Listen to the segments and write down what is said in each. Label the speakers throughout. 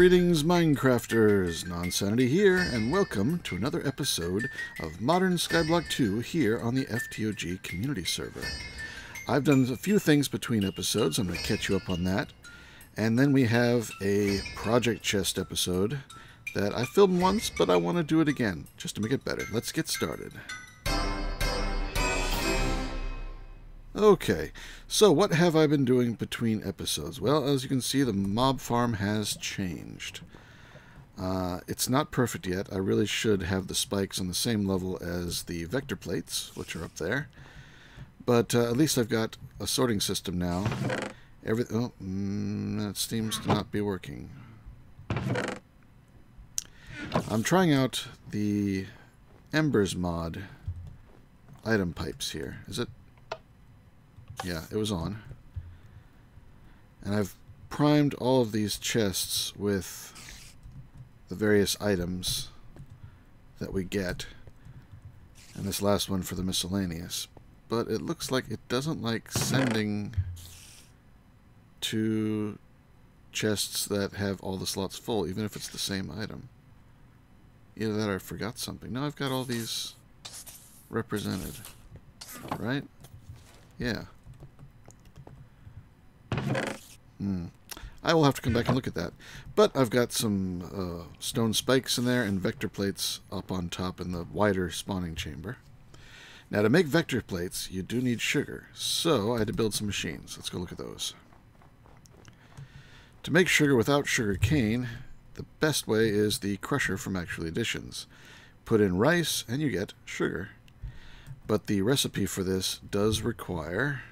Speaker 1: Greetings, Minecrafters! Nonsanity here, and welcome to another episode of Modern Skyblock 2 here on the FTOG community server. I've done a few things between episodes. I'm going to catch you up on that. And then we have a project chest episode that I filmed once, but I want to do it again, just to make it better. Let's get started. Okay, so what have I been doing between episodes? Well, as you can see, the mob farm has changed. It's not perfect yet. I really should have the spikes on the same level as the vector plates, which are up there. But at least I've got a sorting system now. That seems to not be working. I'm trying out the Embers mod item pipes here. Is it? Yeah, it was on. And I've primed all of these chests with the various items that we get. And this last one for the miscellaneous. But it looks like it doesn't like sending to chests that have all the slots full, even if it's the same item. Either that or I forgot something. No, I've got all these represented. Right? Yeah. I will have to come back and look at that. But I've got some stone spikes in there and vector plates up on top in the wider spawning chamber. Now, to make vector plates, you do need sugar. So I had to build some machines. Let's go look at those. To make sugar without sugar cane, the best way is the crusher from Actual Additions. Put in rice and you get sugar. But the recipe for this does require...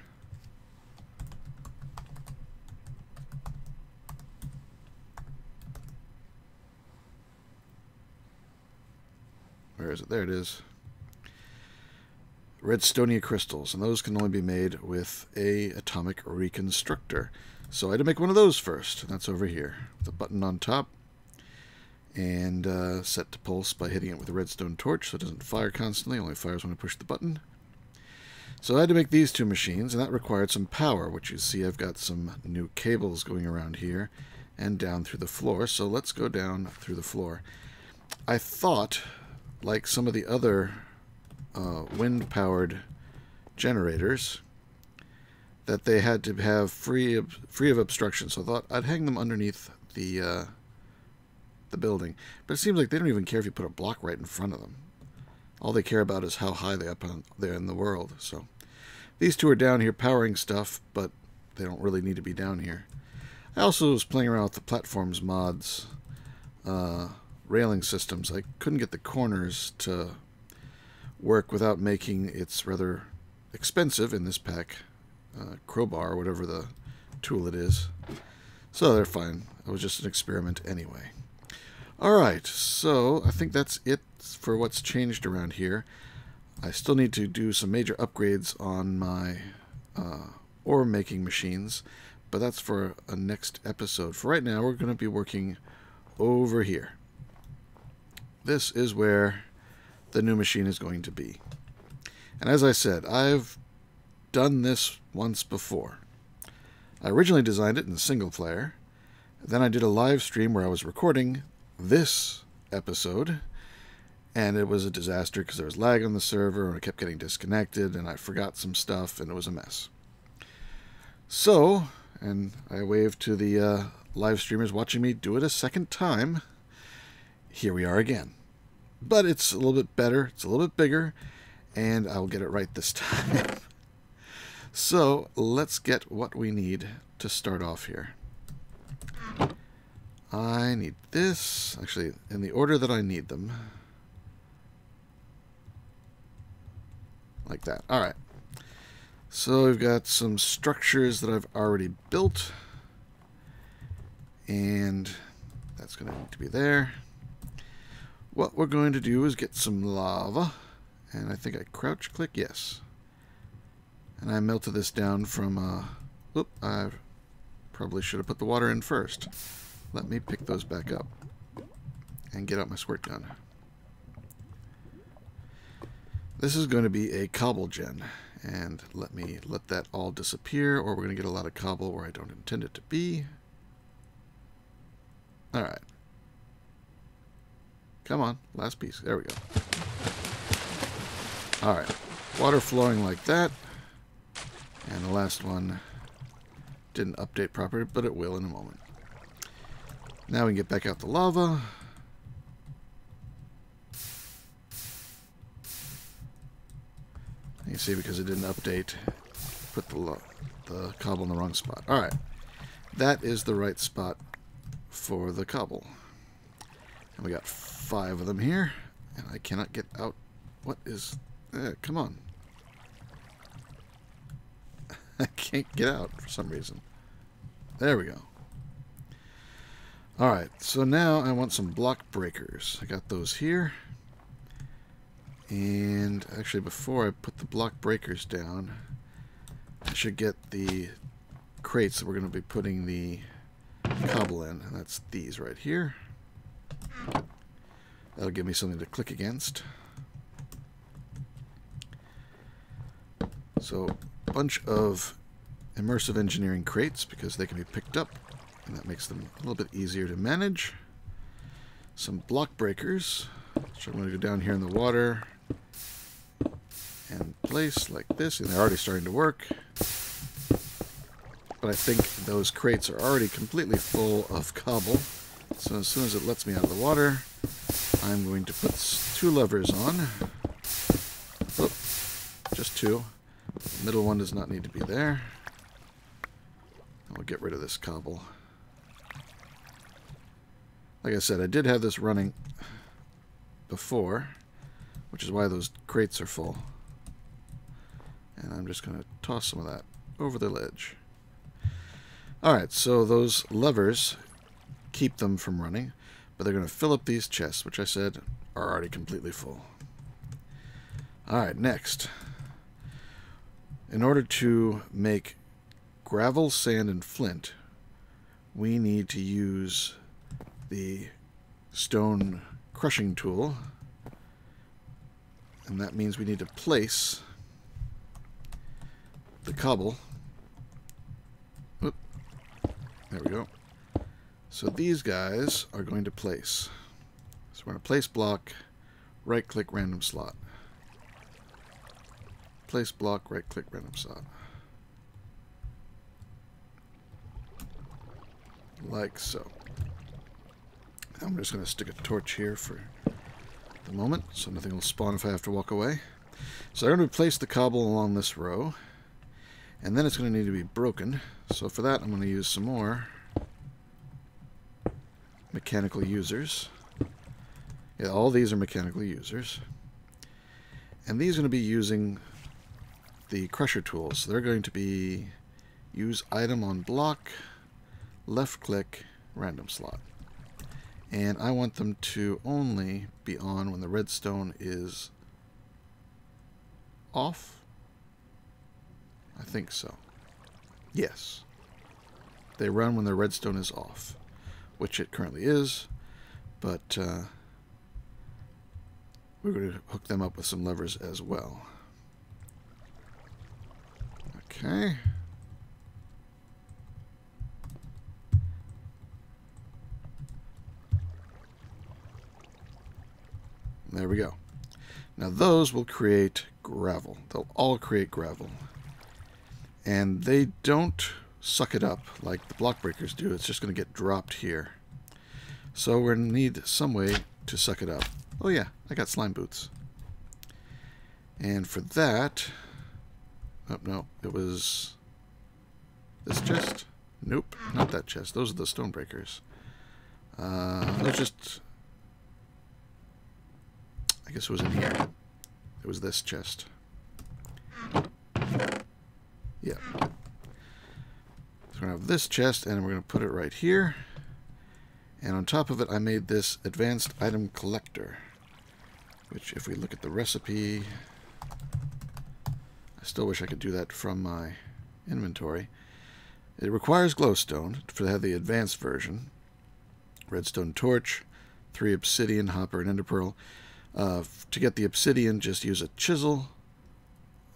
Speaker 1: Where is it? There it is. Redstonia crystals, and those can only be made with a atomic reconstructor. So I had to make one of those first, and that's over here. The button on top, and set to pulse by hitting it with a redstone torch so it doesn't fire constantly, only fires when I push the button. So I had to make these two machines, and that required some power, which you see I've got some new cables going around here and down through the floor. So let's go down through the floor. I thought, like some of the other wind-powered generators, that they had to have free of obstruction. So I thought I'd hang them underneath the building. But it seems like they don't even care if you put a block right in front of them. All they care about is how high they're up there in the world. So these two are down here powering stuff, but they don't really need to be down here. I also was playing around with the platforms mods railing systems. I couldn't get the corners to work without making its rather expensive, in this pack, crowbar, or whatever the tool it is. So they're fine. It was just an experiment anyway. Alright, so I think that's it for what's changed around here. I still need to do some major upgrades on my ore making machines, but that's for a next episode. For right now, we're going to be working over here. This is where the new machine is going to be. And as I said, I've done this once before. I originally designed it in single player. Then I did a live stream where I was recording this episode, and it was a disaster because there was lag on the server and I kept getting disconnected and I forgot some stuff and it was a mess. So, and I waved to the live streamers watching me do it a second time. Here we are again. But it's a little bit better, it's a little bit bigger, and I'll get it right this time. So, let's get what we need to start off here. I need this, actually, in the order that I need them. Like that. Alright. So, we've got some structures that I've already built. And that's going to need to be there. What we're going to do is get some lava, and I think I crouch click, yes. And I melted this down from, I probably should have put the water in first. Let me pick those back up and get out my squirt gun. This is going to be a cobble gen, and let me let that all disappear, or we're going to get a lot of cobble where I don't intend it to be. Alright. Come on, last piece. There we go. Alright. Water flowing like that. And the last one didn't update properly, but it will in a moment. Now we can get back out the lava. You see, because it didn't update, put the cobble in the wrong spot. Alright. That is the right spot for the cobble. And we got 5 of them here. And I cannot get out. What is... come on. I can't get out for some reason. There we go. Alright, so now I want some block breakers. I got those here. And actually, before I put the block breakers down, I should get the crates that we're going to be putting the cobble in. And that's these right here. That'll give me something to click against. So, a bunch of immersive engineering crates, because they can be picked up, and that makes them a little bit easier to manage. Some block breakers, which I'm going to go down here in the water and place like this, and they're already starting to work. But I think those crates are already completely full of cobble, so as soon as it lets me out of the water, I'm going to put 2 levers on. Oh, just 2. The middle one does not need to be there. I'll get rid of this cobble. Like I said, I did have this running before, which is why those crates are full. And I'm just going to toss some of that over the ledge. Alright, so those levers keep them from running, but they're going to fill up these chests, which I said are already completely full. Alright, next. In order to make gravel, sand, and flint, we need to use the stone crushing tool, and that means we need to place the cobble. Oop. There we go. So these guys are going to place. So we're going to place block, right click random slot. Place block, right click random slot. Like so. I'm just going to stick a torch here for the moment, so nothing will spawn if I have to walk away. So I'm going to place the cobble along this row, and then it's going to need to be broken. So for that, I'm going to use some more mechanical users. Yeah, all these are mechanical users. And these are going to be using the crusher tools. So they're going to be use item on block, left click, random slot. And I want them to only be on when the redstone is off. I think so. Yes. They run when the redstone is off, which it currently is, but we're going to hook them up with some levers as well. Okay. There we go. Now those will create gravel. They'll all create gravel. And they don't suck it up like the block breakers do. It's just going to get dropped here. So we're going to need some way to suck it up. Oh yeah, I got slime boots. And for that... Oh, no, it was this chest? Nope, not that chest. Those are the stone breakers. Let's just... I guess it was in here. It was this chest. Yeah. So we're going to have this chest, and we're going to put it right here. And on top of it, I made this advanced item collector, which, if we look at the recipe, I still wish I could do that from my inventory. It requires glowstone to have the advanced version. Redstone torch, 3 obsidian, hopper, and enderpearl. To get the obsidian, just use a chisel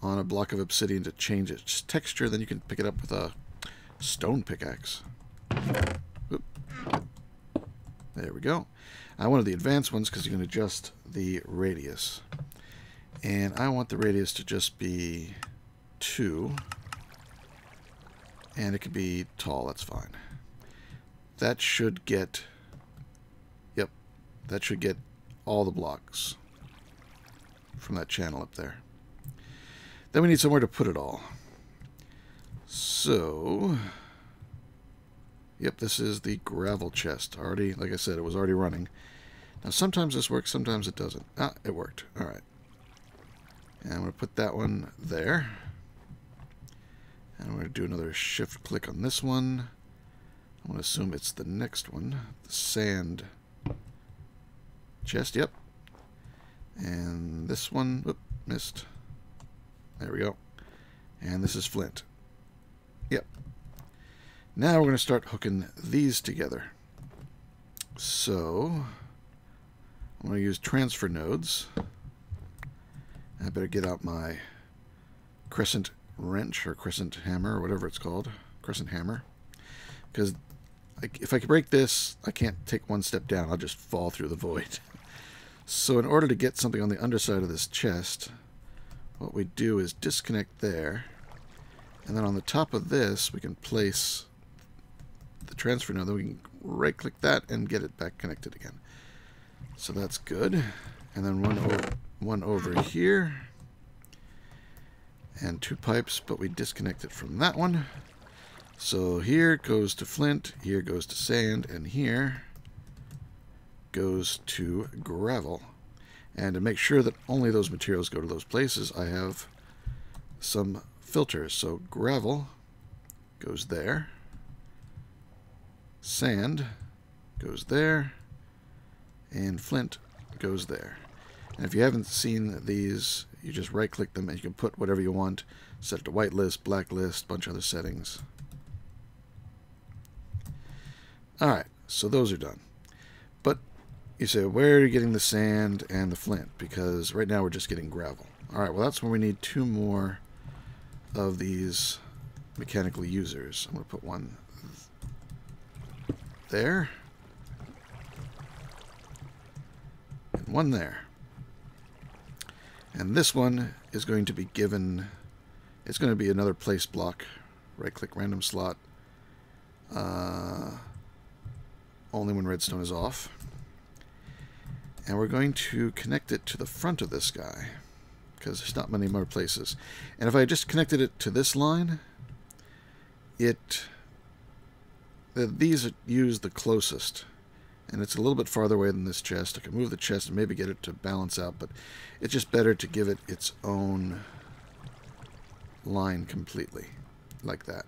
Speaker 1: on a block of obsidian to change its texture. Then you can pick it up with a stone pickaxe. Oop. There we go. I wanted the advanced ones because you can adjust the radius. And I want the radius to just be 2. And it could be tall, that's fine. That should get... Yep, that should get all the blocks from that channel up there. Then we need somewhere to put it all. So... Yep, this is the gravel chest. Already, like I said, it was already running. Now, sometimes this works, sometimes it doesn't. Ah, it worked. All right. And I'm going to put that one there. And I'm going to do another shift click on this one. I'm going to assume it's the next one. The sand chest, yep. And this one, whoop, missed. There we go. And this is Flint. Yep. Now we're going to start hooking these together. So, I'm going to use transfer nodes. I better get out my crescent wrench or crescent hammer or whatever it's called. Crescent hammer. Because if I can break this, I can't take one step down. I'll just fall through the void. So in order to get something on the underside of this chest, what we do is disconnect there. And then on the top of this, we can place the transfer node. Then we can right-click that and get it back connected again. So that's good. And then one over here. And 2 pipes, but we disconnect it from that one. So here goes to Flint, here goes to sand, and here goes to gravel. And to make sure that only those materials go to those places, I have some filters. So gravel goes there. Sand goes there. And flint goes there. And if you haven't seen these, you just right-click them and you can put whatever you want. Set it to whitelist, blacklist, bunch of other settings. Alright, so those are done. But you say, where are you getting the sand and the flint? Because right now we're just getting gravel. Alright, well that's when we need 2 more of these mechanical users. I'm going to put one there. And one there. And this one is going to be given, it's going to be another place block. Right-click random slot. Only when redstone is off. And we're going to connect it to the front of this guy, because there's not many more places. And if I just connected it to this line, these use the closest. And it's a little bit farther away than this chest. I can move the chest and maybe get it to balance out, but it's just better to give it its own line completely, like that.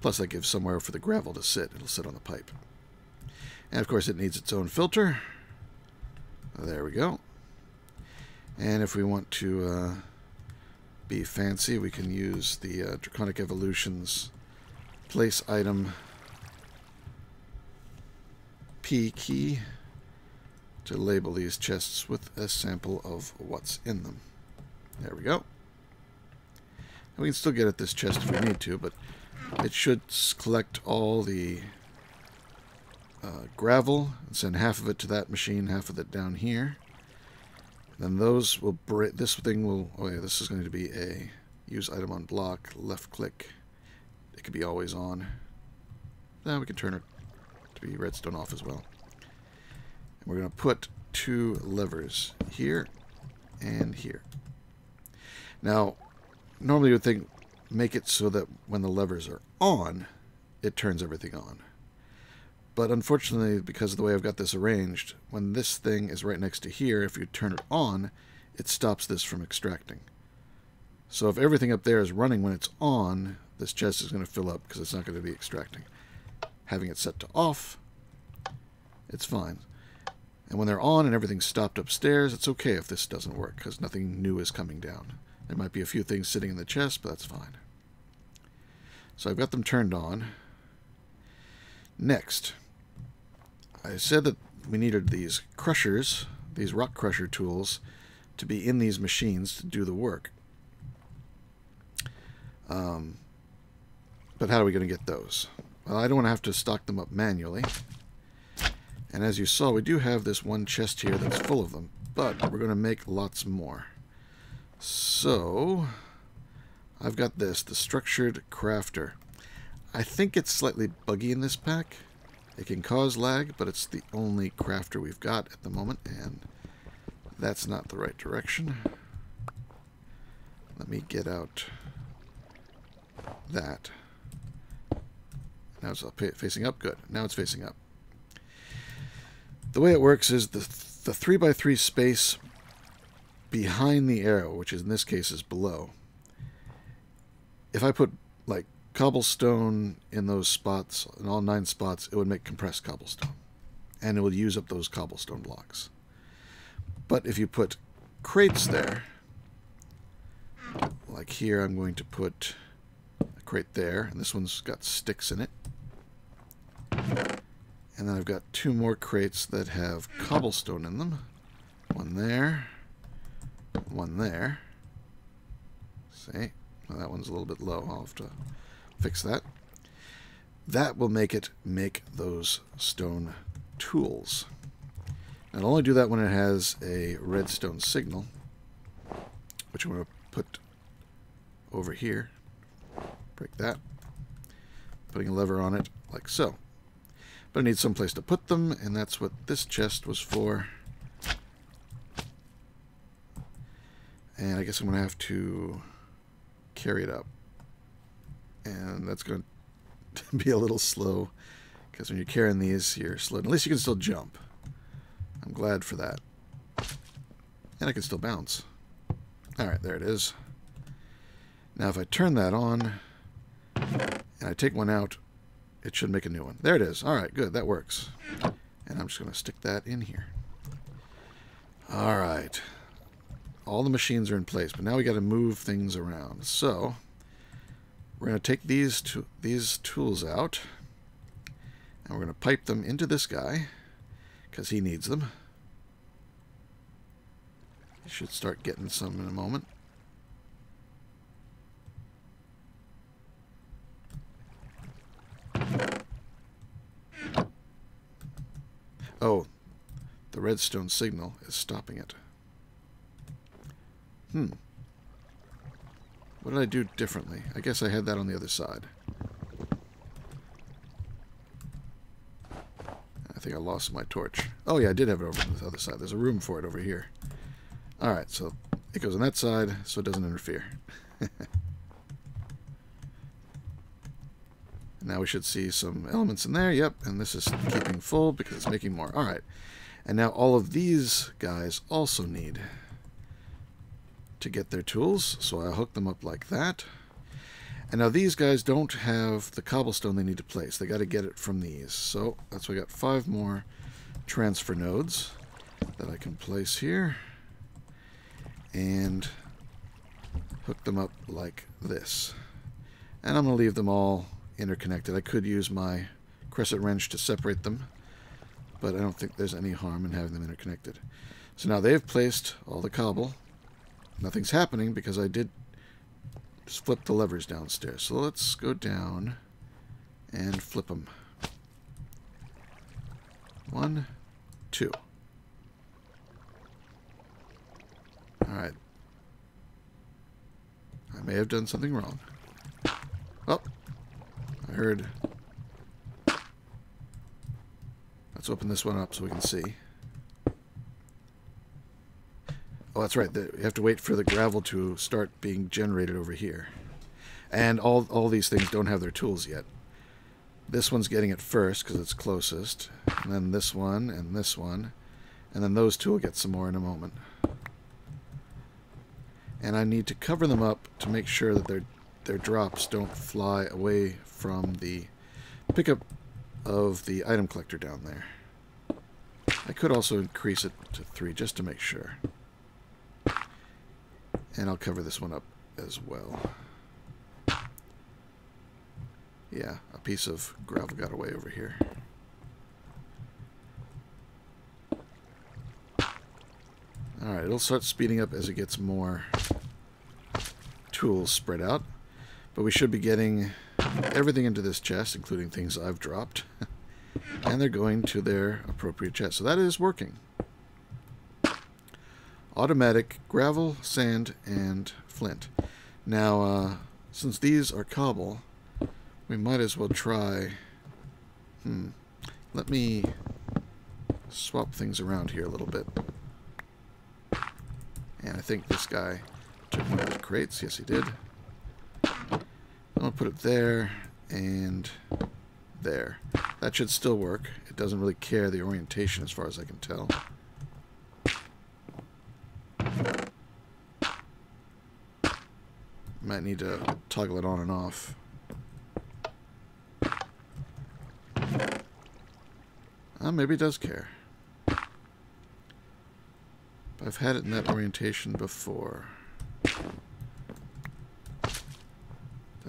Speaker 1: Plus that gives somewhere for the gravel to sit. It'll sit on the pipe. And of course it needs its own filter. There we go. And if we want to be fancy, we can use the Draconic Evolutions place item P key to label these chests with a sample of what's in them. There we go. And we can still get at this chest if we need to, but it should collect all the gravel and send half of it to that machine, half of it down here. Then those will break. This thing will. Oh yeah, this is going to be a use item on block. Left click. It could be always on. Now we can turn it to be redstone off as well. And we're going to put 2 levers here and here. Now, normally you would think make it so that when the levers are on, it turns everything on. But unfortunately, because of the way I've got this arranged, when this thing is right next to here, if you turn it on, it stops this from extracting. So if everything up there is running when it's on, this chest is going to fill up because it's not going to be extracting. Having it set to off, it's fine. And when they're on and everything's stopped upstairs, it's okay if this doesn't work because nothing new is coming down. There might be a few things sitting in the chest, but that's fine. So I've got them turned on. Next, I said that we needed these crushers, these rock crusher tools, to be in these machines to do the work. But how are we going to get those? Well, I don't want to have to stock them up manually. And as you saw, we do have this one chest here that's full of them, but we're going to make lots more. So, I've got this, the Structured Crafter. I think it's slightly buggy in this pack. It can cause lag, but it's the only crafter we've got at the moment, and that's not the right direction. Let me get out that. Now it's facing up. Good. Now it's facing up. The way it works is the 3x3 space behind the arrow, which in this case is below. If I put like cobblestone in those spots, in all 9 spots, it would make compressed cobblestone. And it would use up those cobblestone blocks. But if you put crates there, like here I'm going to put a crate there, and this one's got sticks in it. And then I've got 2 more crates that have cobblestone in them. One there, one there. See? Well, that one's a little bit low. I'll have to fix that. That will make it make those stone tools. And I'll only do that when it has a redstone signal, which I'm going to put over here. Break that. Putting a lever on it like so. But I need some place to put them, and that's what this chest was for. And I guess I'm going to have to carry it up. And that's going to be a little slow, because when you're carrying these, you're slow. At least you can still jump. I'm glad for that. And I can still bounce. Alright, there it is. Now if I turn that on, and I take one out, it should make a new one. There it is. Alright, good. That works. And I'm just going to stick that in here. Alright. All the machines are in place, but now we got to move things around. So, we're going to take these tools out, and we're going to pipe them into this guy, because he needs them. He should start getting some in a moment. Oh, the redstone signal is stopping it. What did I do differently? I guess I had that on the other side. I think I lost my torch. Oh yeah, I did have it over on the other side. There's a room for it over here. Alright, so it goes on that side so it doesn't interfere. Now we should see some elements in there. Yep, and this is keeping full because it's making more. Alright, and now all of these guys also need to get their tools, so I'll hook them up like that. And now these guys don't have the cobblestone they need to place. They got to get it from these. So that's why I got 5 more transfer nodes that I can place here and hook them up like this. And I'm going to leave them all interconnected. I could use my crescent wrench to separate them, but I don't think there's any harm in having them interconnected. So now they've placed all the cobble. Nothing's happening because I did just flip the levers downstairs. So let's go down and flip them. 1, 2. Alright. I may have done something wrong. Oh, I heard. Let's open this one up so we can see. Oh, that's right. You have to wait for the gravel to start being generated over here. And all these things don't have their tools yet. This one's getting it first because it's closest. And then this one and this one. And then those two will get some more in a moment. And I need to cover them up to make sure that their drops don't fly away from the pickup of the item collector down there. I could also increase it to 3 just to make sure. And I'll cover this one up as well. Yeah, a piece of gravel got away over here. Alright, it'll start speeding up as it gets more tools spread out. But we should be getting everything into this chest, including things I've dropped. and they're going to their appropriate chest. So that is working. Automatic gravel, sand, and flint. Now, since these are cobble, we might as well try... Let me swap things around here a little bit. And I think this guy took one of the crates. Yes, he did. I'm going to put it there and there. That should still work. It doesn't really care the orientation as far as I can tell. Might need to toggle it on and off. Maybe it does care. I've had it in that orientation before. Did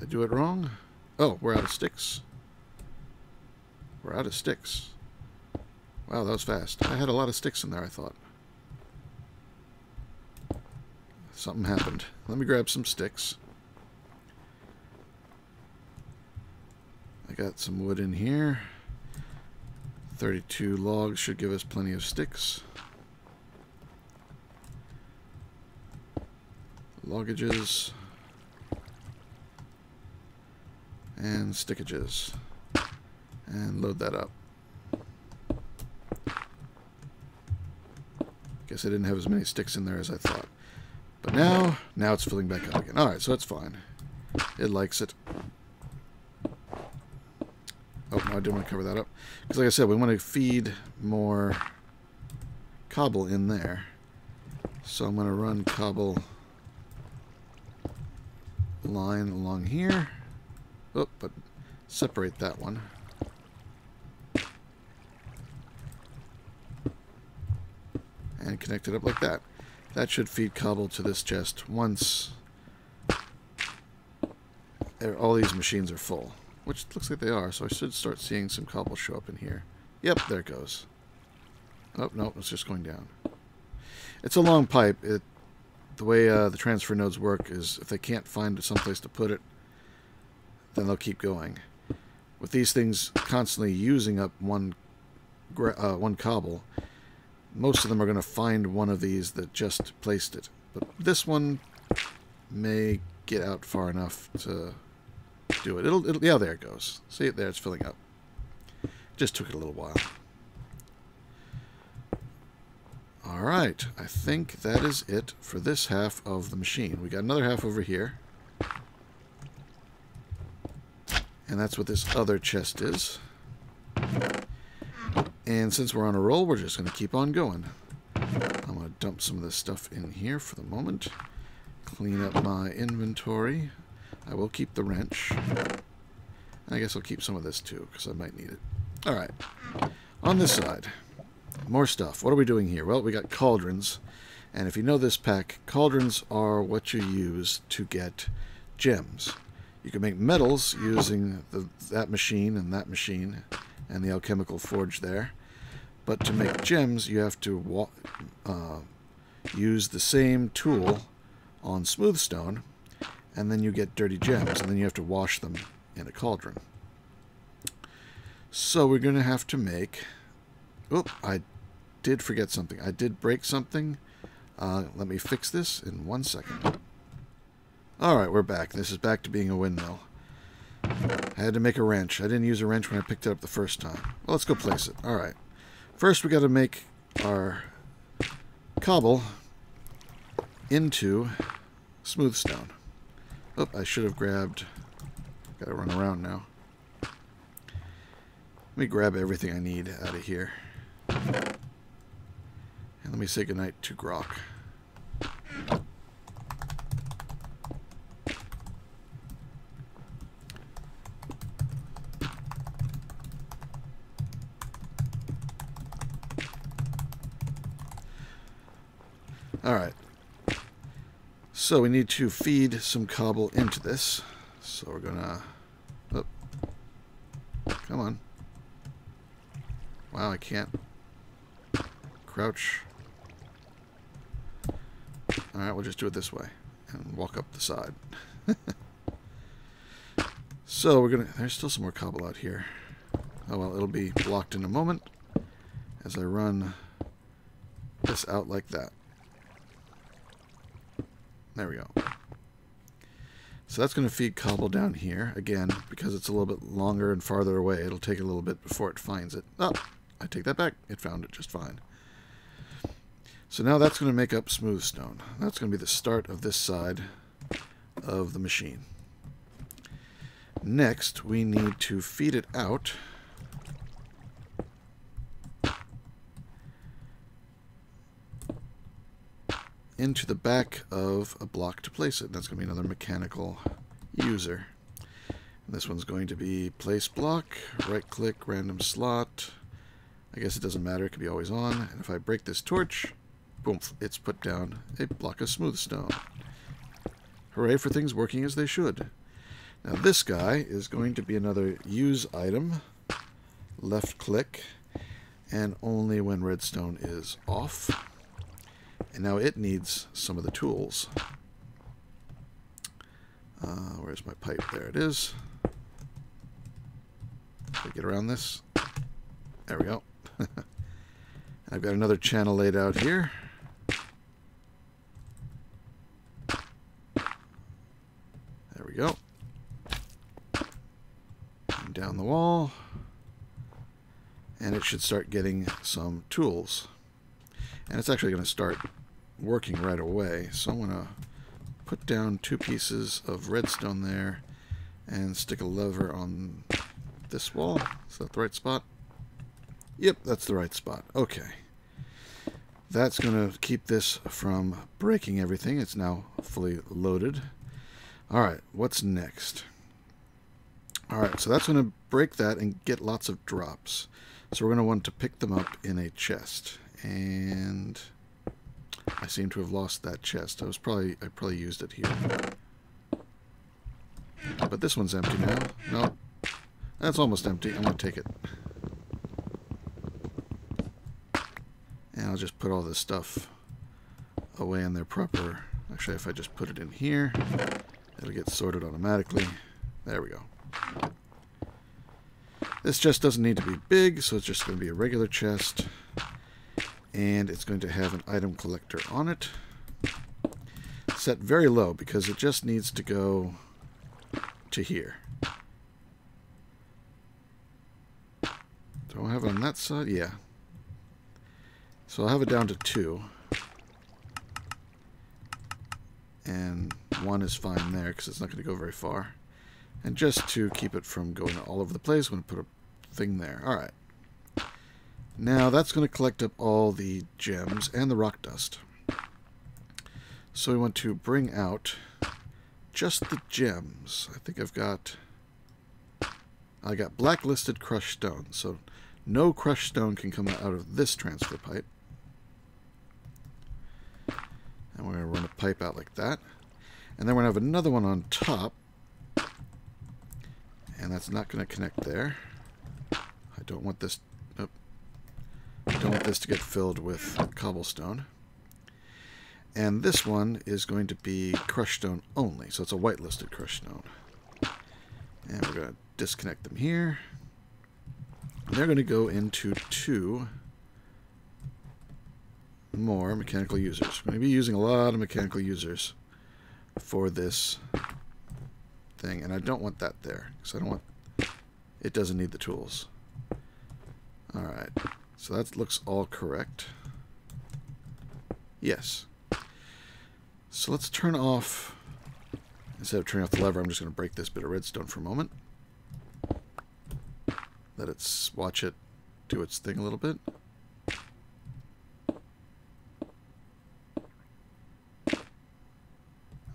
Speaker 1: I do it wrong? Oh, we're out of sticks. We're out of sticks. Wow, that was fast. I had a lot of sticks in there, I thought. Something happened. Let me grab some sticks. I got some wood in here. 32 logs should give us plenty of sticks. Loggages. And stickages. And load that up. Guess I didn't have as many sticks in there as I thought. But now it's filling back up again. Alright, so it's fine. It likes it. Oh, no, I didn't want to cover that up. Because like I said, we want to feed more cobble in there. So I'm going to run cobble line along here. Oh, but separate that one. And connect it up like that. That should feed cobble to this chest once all these machines are full. Which looks like they are, so I should start seeing some cobble show up in here. Yep, there it goes. Oh, no, it's just going down. It's a long pipe. The way the transfer nodes work is if they can't find someplace to put it, then they'll keep going. With these things constantly using up one cobble, most of them are going to find one of these that just placed it. But this one may get out far enough to do it. It'll yeah, there it goes. See it there, it's filling up. Just took it a little while. Alright, I think that is it for this half of the machine. We got another half over here. And that's what this other chest is. And since we're on a roll, we're just going to keep on going. I'm going to dump some of this stuff in here for the moment. Clean up my inventory. I will keep the wrench. And I guess I'll keep some of this too, because I might need it. Alright. On this side, more stuff. What are we doing here? Well, we got cauldrons. And if you know this pack, cauldrons are what you use to get gems. You can make metals using that machine and the alchemical forge there. But to make gems, you have to use the same tool on smooth stone, and then you get dirty gems, and then you have to wash them in a cauldron. So we're going to have to make... Oh, I did forget something. I did break something. Let me fix this in 1 second. Alright, we're back. This is back to being a windmill. I had to make a wrench. I didn't use a wrench when I picked it up the first time. Well, let's go place it. Alright. First, we got to make our cobble into smooth stone. Oh, I should have grabbed... Got to run around now. Let me grab everything I need out of here. And let me say goodnight to Grok. Alright. So we need to feed some cobble into this. So we're gonna... Oh. Come on. Wow, I can't. Crouch. Alright, we'll just do it this way. And walk up the side. So we're gonna... There's still some more cobble out here. Oh well, it'll be blocked in a moment as I run this out like that. There we go. So that's going to feed Cobble down here. Again, because it's a little bit longer and farther away, it'll take a little bit before it finds it. Oh, I take that back. It found it just fine. So now that's going to make up smooth stone. That's going to be the start of this side of the machine. Next, we need to feed it out into the back of a block to place it. That's going to be another mechanical user. And this one's going to be place block, right click, random slot. I guess it doesn't matter, it can be always on. And if I break this torch, boom, it's put down a block of smooth stone. Hooray for things working as they should. Now this guy is going to be another use item, left click, and only when redstone is off. And now it needs some of the tools. Where's my pipe? There it is. Can I get around this? There we go. I've got another channel laid out here. There we go. And down the wall. And it should start getting some tools. And it's actually going to start working right away. So I'm going to put down 2 pieces of redstone there and stick a lever on this wall. Is that the right spot? Yep, that's the right spot. Okay. That's going to keep this from breaking everything. It's now fully loaded. Alright, what's next? Alright, so that's going to break that and get lots of drops. So we're going to want to pick them up in a chest. And I seem to have lost that chest. I probably used it here. But this one's empty now. No, that's almost empty. I'm going to take it. And I'll just put all this stuff away in their proper... Actually, if I just put it in here, it'll get sorted automatically. There we go. This chest doesn't need to be big, so it's just going to be a regular chest. And it's going to have an item collector on it. Set very low because it just needs to go to here. Do I have it on that side? Yeah. So I'll have it down to 2. And 1 is fine there because it's not going to go very far. And just to keep it from going all over the place, I'm going to put a thing there. Alright. Now that's going to collect up all the gems and the rock dust. So we want to bring out just the gems. I think I got blacklisted crushed stone. So no crushed stone can come out of this transfer pipe. And we're going to run a pipe out like that. And then we're going to have another one on top. And that's not going to connect there. I don't want this... Nope. I don't want this to get filled with cobblestone. And this one is going to be crushed stone only. So it's a whitelisted crushed stone. And we're going to disconnect them here. And they're going to go into 2 more mechanical users. We're going to be using a lot of mechanical users for this thing. And I don't want that there. Because I don't want... It doesn't need the tools. Alright. So that looks all correct. Yes. So let's turn off... Instead of turning off the lever, I'm just going to break this bit of redstone for a moment. Let it watch it do its thing a little bit.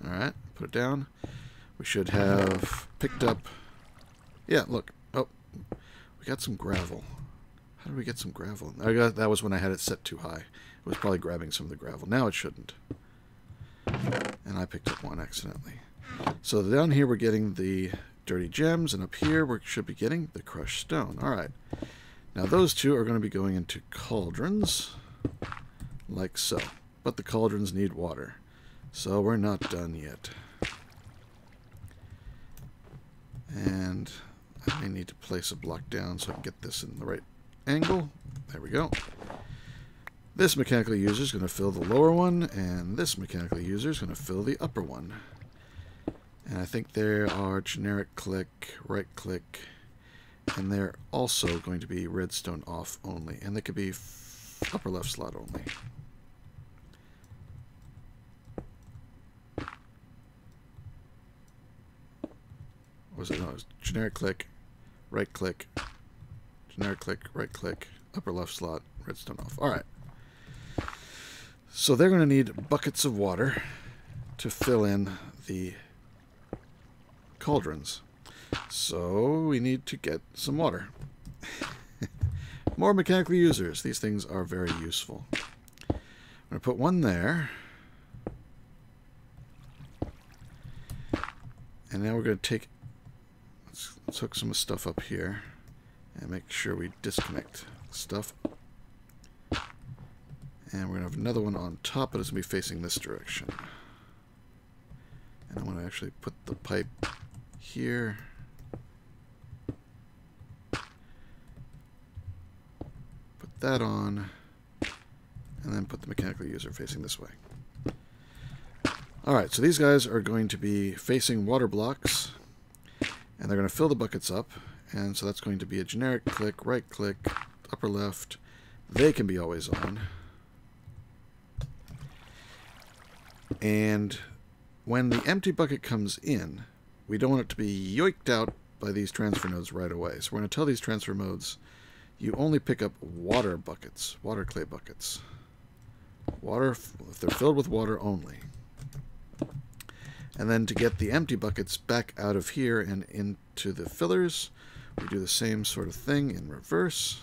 Speaker 1: Alright, put it down. We should have picked up... Yeah, look. Oh, we got some gravel. How did we get some gravel? That was when I had it set too high. It was probably grabbing some of the gravel. Now it shouldn't. And I picked up one accidentally. So down here we're getting the dirty gems, and up here we should be getting the crushed stone. Alright. Now those 2 are going to be going into cauldrons, like so. But the cauldrons need water. So we're not done yet. And I may need to place a block down so I can get this in the right angle. There we go. This mechanical user is going to fill the lower one, and this mechanical user is going to fill the upper one. And I think there are generic click, right click, and they're also going to be redstone off only, and they could be upper left slot only. What was it? No, it was generic click, right click, generic click, right click, upper left slot, redstone off. All right. So they're going to need buckets of water to fill in the cauldrons. So we need to get some water. More mechanical users. These things are very useful. I'm going to put one there. And now we're going to take... Let's hook some stuff up here and make sure we disconnect stuff. And we're going to have another one on top, but it's going to be facing this direction. And I'm going to actually put the pipe here. Put that on. And then put the mechanical user facing this way. Alright, so these guys are going to be facing water blocks. And they're going to fill the buckets up. And so that's going to be a generic click, right click, upper left. They can be always on. And when the empty bucket comes in, we don't want it to be yoinked out by these transfer nodes right away. So we're going to tell these transfer nodes, you only pick up water buckets, water clay buckets. Water, if they're filled with water only. And then to get the empty buckets back out of here and into the fillers, we do the same sort of thing in reverse.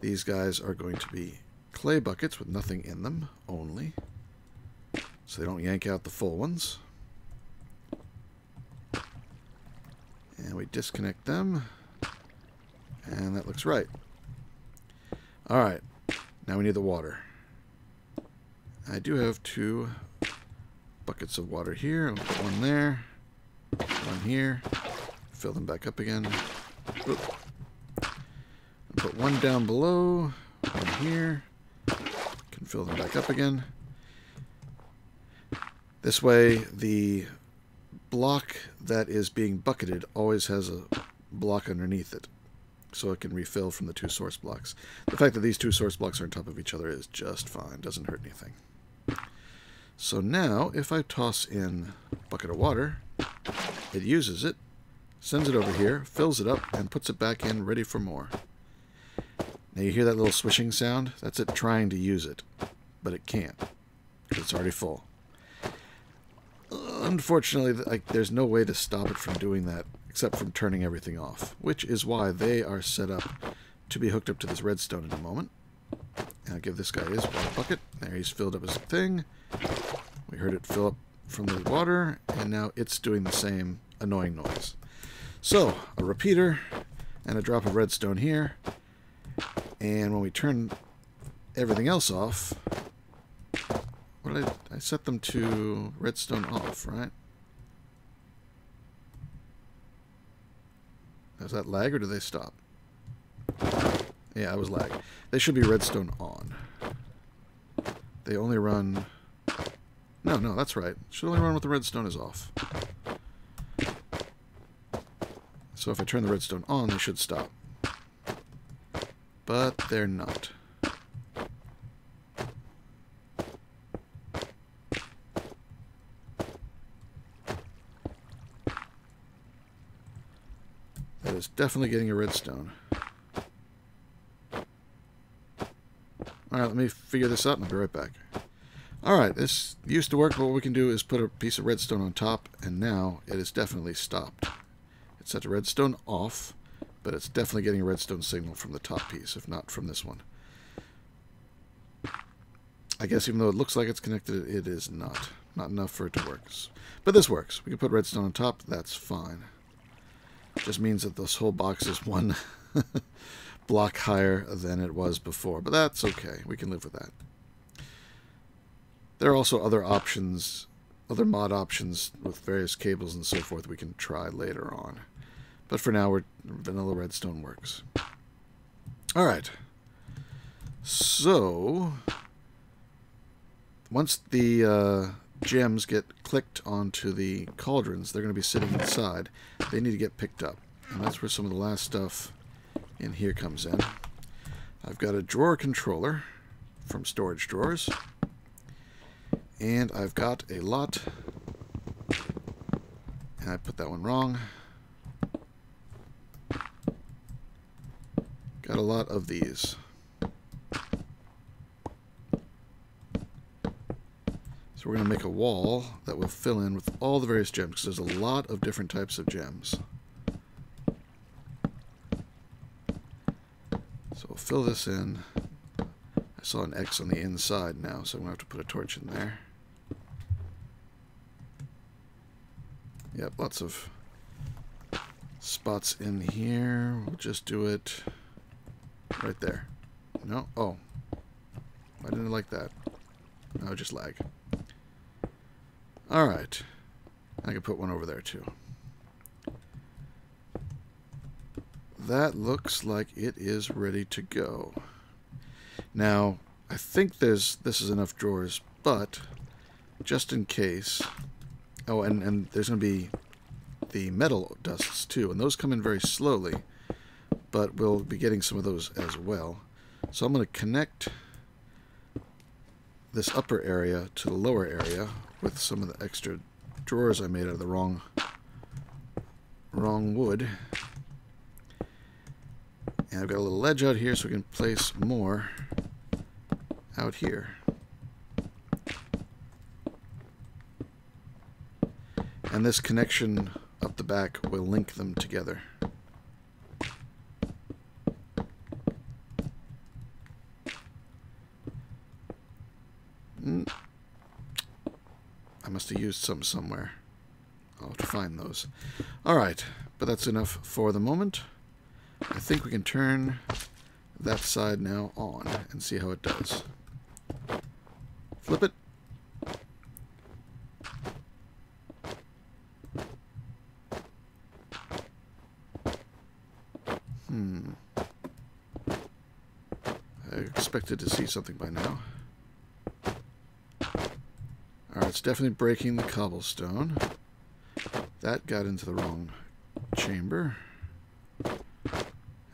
Speaker 1: These guys are going to be clay buckets with nothing in them only, so they don't yank out the full ones. And we disconnect them, and that looks right. Alright, now we need the water. I do have 2 buckets of water here. I'll put one there, one here, fill them back up again. Oop. Put one down below, one here, can fill them back up again. This way, the block that is being bucketed always has a block underneath it, so it can refill from the 2 source blocks. The fact that these 2 source blocks are on top of each other is just fine, doesn't hurt anything. So now, if I toss in a bucket of water, it uses it, sends it over here, fills it up, and puts it back in ready for more. Now you hear that little swishing sound? That's it trying to use it, but it can't, because it's already full. Unfortunately, there's no way to stop it from doing that except from turning everything off, which is why they are set up to be hooked up to this redstone in a moment. And I'll give this guy his water bucket. There, he's filled up his thing. We heard it fill up from the water, and now it's doing the same annoying noise. So, a repeater and a drop of redstone here, and when we turn everything else off, what did I set them to redstone off, right? Is that lag, or do they stop? Yeah, it was lag. They should be redstone on. They only run... No, that's right. Should only run with the redstone is off. So if I turn the redstone on, they should stop. But they're not. That is definitely getting a redstone. Alright, let me figure this out and I'll be right back. Alright, this used to work, but what we can do is put a piece of redstone on top, and now it is definitely stopped. It's set to redstone off, but it's definitely getting a redstone signal from the top piece, if not from this one. I guess even though it looks like it's connected, it is not. Not enough for it to work. But this works. We can put redstone on top, that's fine. It just means that this whole box is one block higher than it was before, but that's okay. We can live with that. There are also other options, other mod options with various cables and so forth we can try later on. But for now, vanilla redstone works. Alright. So, once the gems get clicked onto the cauldrons, they're going to be sitting inside. They need to get picked up. And that's where some of the last stuff in here comes in. I've got a drawer controller from storage drawers. And I've got a lot... And I put that one wrong. Got a lot of these. So we're going to make a wall that will fill in with all the various gems, because there's a lot of different types of gems. So we'll fill this in. I saw an X on the inside now, so I'm going to have to put a torch in there. Yep, lots of spots in here. We'll just do it right there. No? Oh. Why didn't I like that? No, just lag. Alright. I can put one over there too. That looks like it is ready to go. Now, I think this is enough drawers, but just in case... Oh, and there's going to be the metal dusts too, and those come in very slowly, but we'll be getting some of those as well. So I'm going to connect this upper area to the lower area with some of the extra drawers I made out of the wrong wood. And I've got a little ledge out here so we can place more out here. And this connection up the back will link them together. I must have used some somewhere. I'll have to find those. Alright, but that's enough for the moment. I think we can turn that side now on and see how it does. Flip it. I expected to see something by now. Alright, it's definitely breaking the cobblestone. That got into the wrong chamber. And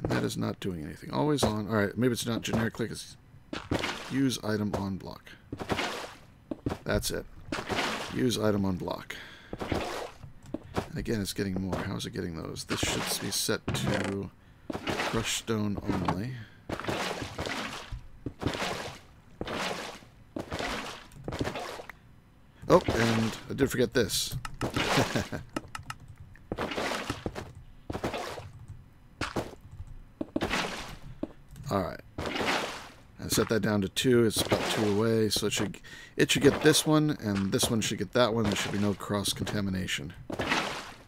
Speaker 1: that is not doing anything. Always on. Alright, maybe it's not generic click. It's use item on block. That's it. Use item on block. And again, it's getting more. How is it getting those? This should be set to crushed stone only. Oh, and I did forget this. Alright. I set that down to 2. It's about 2 away, so it should get this one, and this one should get that one. There should be no cross-contamination.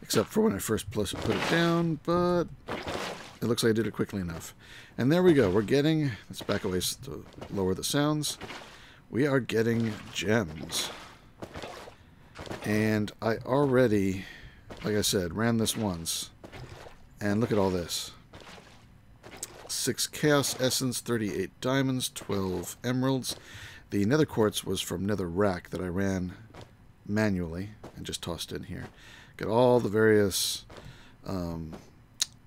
Speaker 1: Except for when I first put it down, but it looks like I did it quickly enough. And there we go. We're getting... Let's back away to lower the sounds. We are getting gems. And I already, like I said, ran this once. And look at all this. 6 Chaos Essence, 38 Diamonds, 12 Emeralds. The Nether Quartz was from Nether Rack that I ran manually and just tossed in here. Got all the various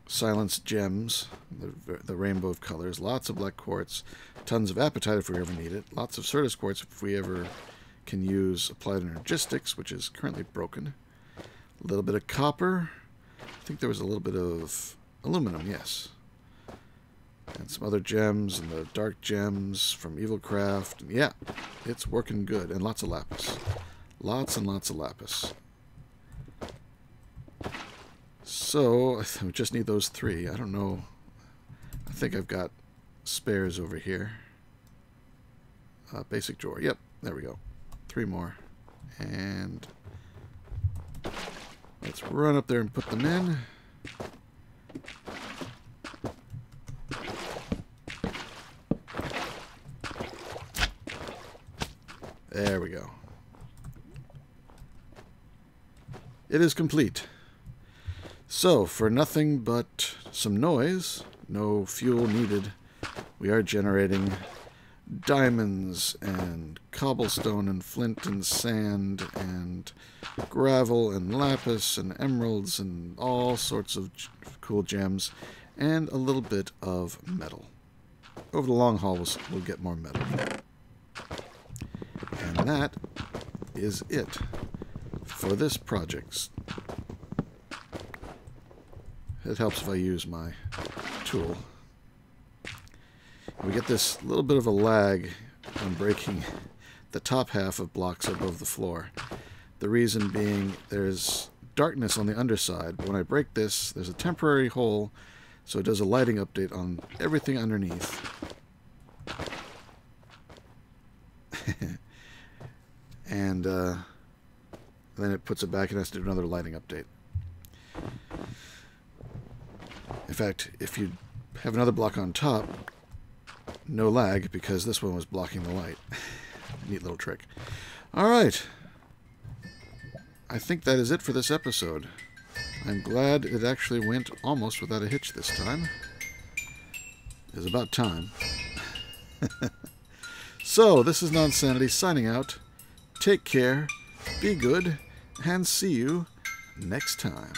Speaker 1: silenced gems, the rainbow of colors, lots of black quartz, tons of apatite if we ever need it, lots of Certus quartz if we ever can use applied energistics, which is currently broken. A little bit of copper. I think there was a little bit of aluminum, yes. And some other gems, and the dark gems from Evilcraft. And yeah, it's working good. And lots of lapis. Lots and lots of lapis. So, we just need those 3. I don't know. I think I've got spares over here. Basic drawer. Yep, there we go. 3 more. And let's run up there and put them in. There we go. It is complete. So, for nothing but some noise, no fuel needed, we are generating diamonds and cobblestone and flint and sand and gravel and lapis and emeralds and all sorts of cool gems and a little bit of metal. Over the long haul, we'll get more metal. And that is it for this project. It helps if I use my tool. We get this little bit of a lag on breaking the top half of blocks above the floor. The reason being there's darkness on the underside, but when I break this, there's a temporary hole, so it does a lighting update on everything underneath. And then it puts it back and has to do another lighting update. In fact, if you have another block on top, no lag, because this one was blocking the light. Neat little trick. Alright. I think that is it for this episode. I'm glad it actually went almost without a hitch this time. It was about time. So, this is Nonsanity signing out. Take care, be good, and see you next time.